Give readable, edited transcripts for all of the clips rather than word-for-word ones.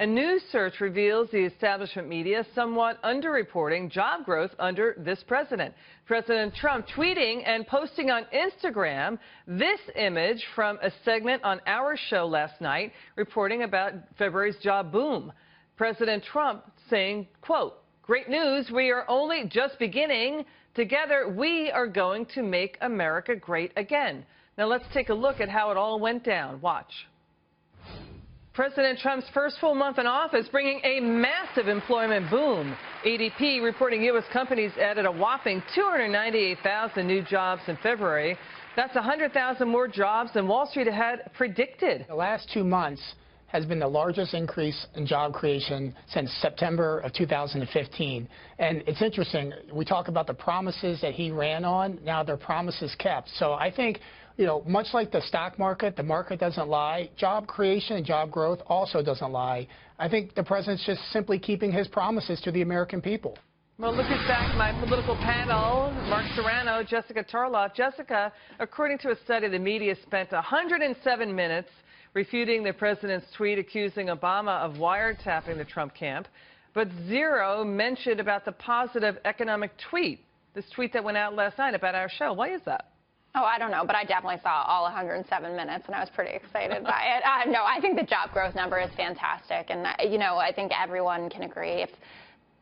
A new search reveals the establishment media somewhat underreporting job growth under this president. President Trump tweeting and posting on Instagram this image from a segment on our show last night reporting about February's job boom. President Trump saying, quote, "Great news, we are only just beginning. Together, we are going to make America great again." Now let's take a look at how it all went down. Watch. President Trump's first full month in office bringing a massive employment boom. ADP reporting U.S. companies added a whopping 298,000 new jobs in February. That's 100,000 more jobs than Wall Street had predicted. The last 2 months has been the largest increase in job creation since September of 2015. And it's interesting, we talk about the promises that he ran on, now they're promises kept. So I think, you know, much like the stock market, the market doesn't lie. Job creation and job growth also doesn't lie. I think the president's just simply keeping his promises to the American people. Well, look at back my political panel, Mark Serrano, Jessica Tarlov. Jessica, according to a study, the media spent 107 minutes refuting the president's tweet accusing Obama of wiretapping the Trump camp, but zero mentioned about the positive economic tweet, this tweet that went out last night about our show. Why is that? Oh, I don't know, but I definitely saw all 107 minutes, and I was pretty excited by it. No, I think the job growth number is fantastic, and, you know, I think everyone can agree if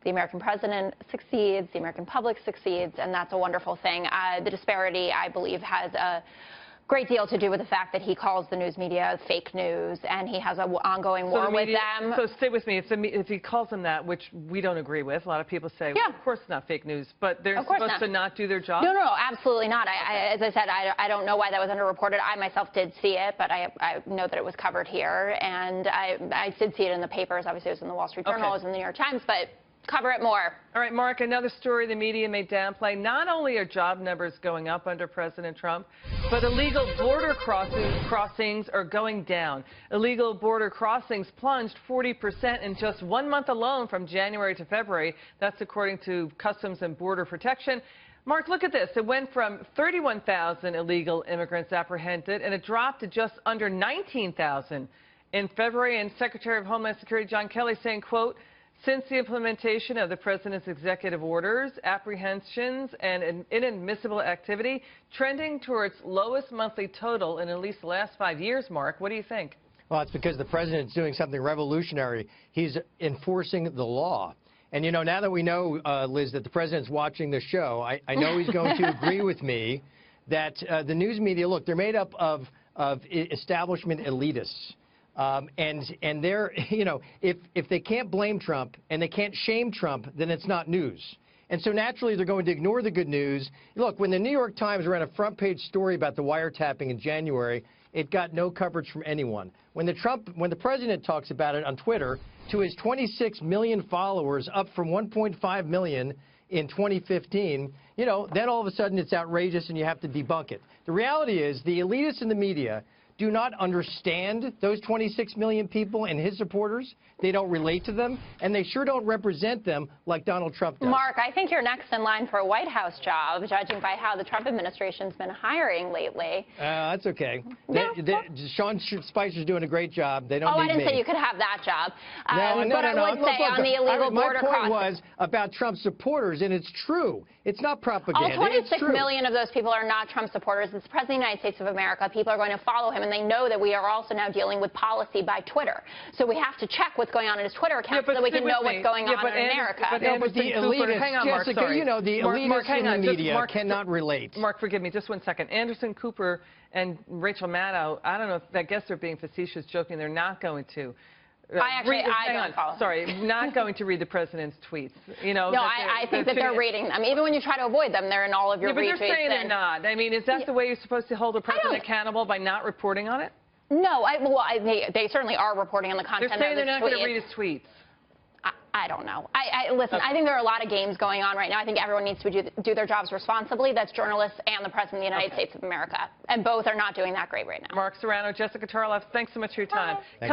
the American president succeeds, the American public succeeds, and that's a wonderful thing. The disparity, I believe, has a great deal to do with the fact that he calls the news media fake news, and he has an ongoing war with them. So stay with me. If he calls them that, which we don't agree with, a lot of people say, well, of course it's not fake news, but they're supposed to not do their job? No, absolutely not. As I said, I don't know why that was underreported. I myself did see it, but I know that it was covered here, and I did see it in the papers. Obviously, it was in the Wall Street Journal, it was in the New York Times, but cover it more. All right, Mark, another story the media may downplay. Not only are job numbers going up under President Trump, but illegal border crossings are going down. Illegal border crossings plunged 40% in just 1 month alone from January to February. That's according to Customs and Border Protection. Mark, look at this. It went from 31,000 illegal immigrants apprehended, and it dropped to just under 19,000 in February. And Secretary of Homeland Security John Kelly saying, quote, "Since the implementation of the president's executive orders, apprehensions and inadmissible activity trending towards lowest monthly total in at least the last 5 years." Mark, what do you think? Well, it's because the president's doing something revolutionary. He's enforcing the law. And, you know, now that we know, Liz, that the president's watching the show, I know he's going to agree with me that the news media, look, they're made up of establishment elitists. And they're, you know, if they can't blame Trump and they can't shame Trump, then it's not news. And so naturally they're going to ignore the good news. Look, when the New York Times ran a front page story about the wiretapping in January, it got no coverage from anyone. When the president talks about it on Twitter to his 26 million followers, up from 1.5 million in 2015, you know, then all of a sudden it's outrageous and you have to debunk it. The reality is the elitists in the media do not understand those 26 million people and his supporters. They don't relate to them, and they sure don't represent them like Donald Trump does. Mark, I think you're next in line for a White House job, judging by how the Trump administration's been hiring lately. That's okay. No. Sean Spicer's doing a great job. They don't need me. I didn't say you could have that job. No. But I would say on the illegal border crossing. My point was about Trump supporters, and it's true. It's not propaganda. All 26 million of those people are not Trump supporters. It's the President of the United States of America. People are going to follow him, and they know that we are also now dealing with policy by Twitter. So we have to check what's going on in his Twitter account so that we can know what's going on in America. But the elitists, Jessica, you know, the elitists in the media cannot relate. Mark, forgive me, just 1 second. Anderson Cooper and Rachel Maddow, I don't know, I guess they're being facetious, joking. They're not going to. I don't follow. Sorry, not going to read the president's tweets. You know. No, I think that they're reading them. Even when you try to avoid them, they're in all of your retweets. But they're saying they're not. I mean, is that the way you're supposed to hold a president accountable, by not reporting on it? No, they certainly are reporting on the content of his tweets. They're saying they're not going to read his tweets. I don't know. Listen, I think there are a lot of games going on right now. I think everyone needs to do their jobs responsibly. That's journalists and the President of the United States of America. And both are not doing that great right now. Mark Serrano, Jessica Tarlov, thanks so much for your time.